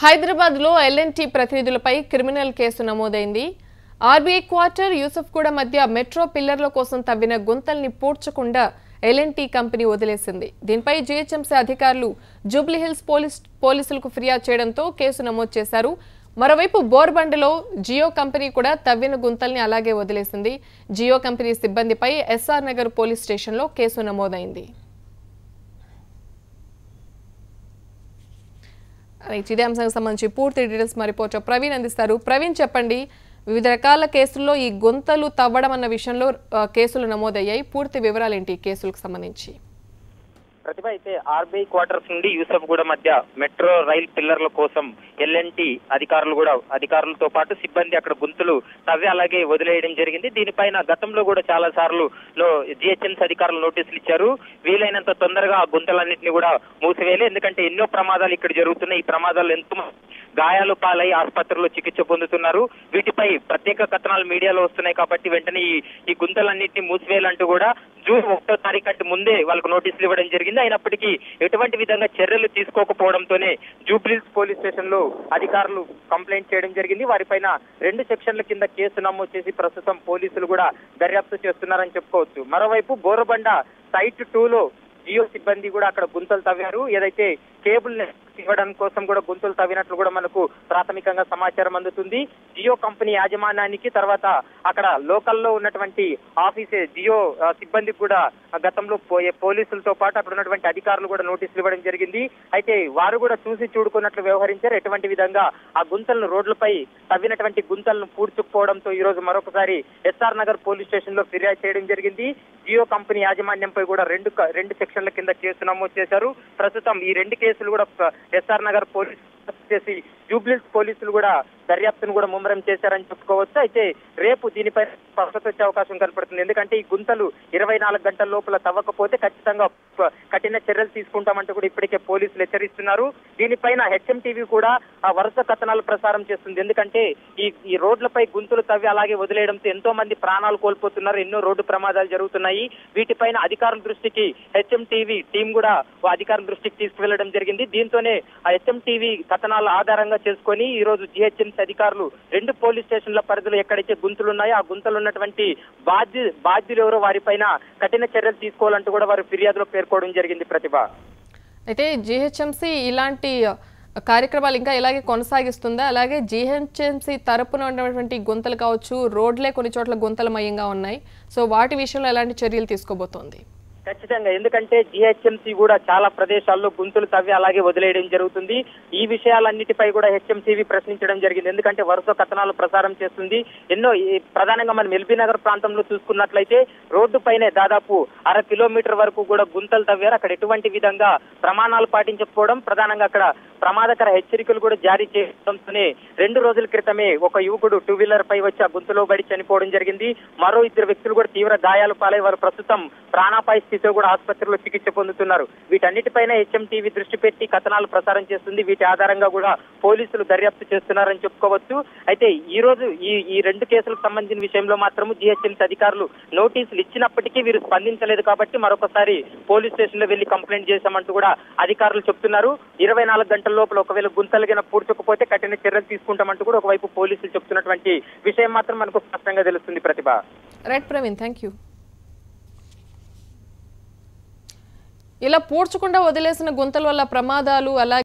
హైదరాబాద్ లో L&T ప్రతినిధులపై criminal case నమోదైంది. RBI quarter Yousufguda మధ్య మెట్రో పిల్లర్ల కోసం తవ్విన గుంతల్ని పూడ్చకుండా ఎల్ఎన్టీ కంపెనీ వదిలేసింది. దీనిపై జీహెచ్ఎంసీ అధికారులు జూబ్లీహిల్స్ పోలీసులకు ఫిర్యాదు చేయడంతో కేసు నమోదు చేశారు. మరోవైపు బోర్బండలో జియో కంపెనీ కూడా తవ్విన గుంతల్ని అలాగే వదిలేసింది. జియో కంపెనీ సిబ్బందిపై ఎస్ఆర్ నగర్ పోలీస్ స్టేషన్లో కేసు నమోదైంది. ఇదే అంశానికి సంబంధించి పూర్తి డీటెయిల్స్ మా రిపోర్టర్ ప్రవీణ్ అందిస్తారు. ప్రవీణ్, చెప్పండి, వివిధ రకాల కేసుల్లో ఈ గుంతలు తవ్వడం అన్న విషయంలో కేసులు నమోదయ్యాయి. పూర్తి వివరాలు ఏంటి కేసులకు సంబంధించి? ప్రతిభ అయితే ఆర్బీఐ క్వార్టర్స్ నుండి యూసఫ్గూడ మధ్య మెట్రో రైల్ పిల్లర్ల కోసం ఎల్ఎన్టీ అధికారులతో పాటు సిబ్బంది అక్కడ గుంతలు తవ్వి అలాగే వదిలేయడం జరిగింది. దీనిపైన గతంలో కూడా చాలా సార్లు జీహెచ్ఎంసీ అధికారులు నోటీసులు ఇచ్చారు. వీలైనంత తొందరగా ఆ గుంతలన్నింటినీ కూడా మూసివేయాలి. ఎందుకంటే ఎన్నో ప్రమాదాలు ఇక్కడ జరుగుతున్నాయి. ఈ ప్రమాదాలు ఎంతో గాయాలు పాలై ఆసుపత్రిలో చికిత్స పొందుతున్నారు. వీటిపై ప్రత్యేక కథనాలు మీడియాలో వస్తున్నాయి కాబట్టి వెంటనే ఈ గుంతలన్నింటినీ మూసివేయాలంటూ కూడా జూన్ 1వ తారీఖు కంటే ముందే వాళ్ళకు నోటీసులు ఇవ్వడం జరిగింది. అయినప్పటికీ ఎటువంటి విధంగా చర్యలు తీసుకోకపోవడంతోనే జూబ్లీహిల్స్ పోలీస్ స్టేషన్ లో అధికారులు కంప్లైంట్ చేయడం జరిగింది. వారిపైన 2 సెక్షన్ల కింద కేసు నమోదు చేసి ప్రస్తుతం పోలీసులు కూడా దర్యాప్తు చేస్తున్నారని చెప్పుకోవచ్చు. మరోవైపు బోరబండ సైట్ 2లో జియో సిబ్బంది కూడా అక్కడ గుంతలు తవ్వారు. ఏదైతే కేబుల్ ఇవ్వడం కోసం కూడా గుంతలు తవ్వినట్లు కూడా మనకు ప్రాథమికంగా సమాచారం అందుతుంది. జియో కంపెనీ యాజమాన్యానికి తర్వాత అక్కడ లోకల్లో ఉన్నటువంటి జియో సిబ్బందికి కూడా గతంలో పోలీసులతో పాటు అక్కడ ఉన్నటువంటి అధికారులు కూడా నోటీసులు ఇవ్వడం జరిగింది. అయితే వారు కూడా చూసి చూడుకున్నట్లు వ్యవహరించారు. ఎటువంటి విధంగా ఆ గుంతలను రోడ్లపై తవ్వినటువంటి గుంతలను పూడ్చుకుపోవడంతో ఈ రోజు మరొకసారి ఎస్ఆర్ నగర్ పోలీస్ స్టేషన్ లో ఫిర్యాదు చేయడం జరిగింది. జియో కంపెనీ యాజమాన్యంపై కూడా రెండు సెక్షన్ల కింద కేసు నమోదు చేశారు. ప్రస్తుతం ఈ 2 కేసులు కూడా ఎస్ఆర్ నగర్ పోలీసు చేసి జూబ్లీహిల్స్ పోలీసులు కూడా దర్యాప్తును కూడా ముమ్మరం చేశారని చెప్పుకోవచ్చు. అయితే రేపు దీనిపై స్పష్టత వచ్చే అవకాశం కనపడుతుంది. ఎందుకంటే ఈ గుంతలు 24 గంటల లోపల తవ్వకపోతే ఖచ్చితంగా కఠిన చర్యలు తీసుకుంటామంటూ కూడా ఇప్పటికే పోలీసులు హెచ్చరిస్తున్నారు. దీనిపైన హెచ్ఎంటీవీ కూడా వరుస కథనాలు ప్రసారం చేస్తుంది. ఎందుకంటే ఈ రోడ్లపై గుంతలు తవ్వి అలాగే వదిలేయడంతో ఎంతో మంది ప్రాణాలు కోల్పోతున్నారు. ఎన్నో రోడ్డు ప్రమాదాలు జరుగుతున్నాయి. వీటిపైన అధికారుల దృష్టికి హెచ్ఎంటీవీ టీం కూడా అధికారుల దృష్టికి తీసుకువెళ్లడం జరిగింది. దీంతోనే ఆ హెచ్ఎంటీవీ కథనాల ఆధారంగా చేసుకొని ఈ రోజు జీహెచ్ఎంసీ అధికారులు 2 పోలీస్ స్టేషన్ల పరిధిలో ఎక్కడైతే గుంతలు ఉన్నాయో ఆ గుంతలు ఉన్నటువంటి బాధ్యులు ఎవరో వారిపైన కఠిన చర్యలు తీసుకోవాలంటూ కూడా వారు ఫిర్యాదులో పేర్కోవడం జరిగింది. ప్రతిభ, అయితే జీహెచ్ఎంసీ ఇలాంటి కార్యక్రమాలు ఇంకా ఇలాగే కొనసాగిస్తుందా? అలాగే జీహెచ్ఎంసీ తరపున ఉన్నటువంటి గుంతలు కావచ్చు, రోడ్లే కొన్ని చోట్ల గుంతలమయంగా ఉన్నాయి. సో వాటి విషయంలో ఎలాంటి చర్యలు తీసుకోబోతోంది? ఖచ్చితంగా, ఎందుకంటే జీహెచ్ఎంసీ కూడా చాలా ప్రదేశాల్లో గుంతలు తవ్వి అలాగే వదిలేయడం జరుగుతుంది. ఈ విషయాలన్నిటిపై కూడా హెచ్ఎంసీవీ ప్రశ్నించడం జరిగింది. ఎందుకంటే వరుస కథనాలు ప్రసారం చేస్తుంది. ఎన్నో ప్రధానంగా మనం ఎల్బీ నగర్ ప్రాంతంలో చూసుకున్నట్లయితే రోడ్డు పైనే దాదాపు 1/2 కిలోమీటర్ వరకు కూడా గుంతలు తవ్వారు. అక్కడ ఎటువంటి విధంగా ప్రమాణాలు పాటించకపోవడం, ప్రధానంగా అక్కడ ప్రమాదకర హెచ్చరికలు కూడా జారీ చేయడంతోనే 2 రోజుల క్రితమే ఒక యువకుడు 2 వీలర్ పై వచ్చి ఆ గుంతలో పడి చనిపోవడం జరిగింది. మరో 2 వ్యక్తులు కూడా తీవ్ర గాయాలు పాలై వారు ప్రస్తుతం ప్రాణాపాయ స్థితిలో కూడా ఆసుపత్రిలో చికిత్స పొందుతున్నారు. వీటన్నిటిపైన హెచ్ఎంటీవీ దృష్టి పెట్టి కథనాలు ప్రసారం చేస్తుంది. వీటి ఆధారంగా కూడా పోలీసులు దర్యాప్తు చేస్తున్నారని చెప్పుకోవచ్చు. అయితే ఈ రోజు ఈ 2 కేసులకు సంబంధించిన విషయంలో మాత్రము జీహెచ్ఎంసీ అధికారులు నోటీసులు ఇచ్చినప్పటికీ వీరు స్పందించలేదు. కాబట్టి మరొకసారి పోలీస్ స్టేషన్ లో వెళ్లి కంప్లైంట్ చేశామంటూ కూడా అధికారులు చెప్తున్నారు. 24 గంటల లోపల ఒకవేళ గుంతలుగిన పూడ్చకపోతే కఠిన చర్యలు తీసుకుంటామంటూ కూడా ఒకవైపు పోలీసులు చెప్తున్నటువంటి విషయం మాత్రం మనకు స్పష్టంగా తెలుస్తుంది. ప్రతిభ, రైట్ ప్రవీణ్, థ్యాంక్ యూ. ఇలా పూడ్చకుండా వదిలేసిన గుంతల వల్ల ప్రమాదాలు అలాగే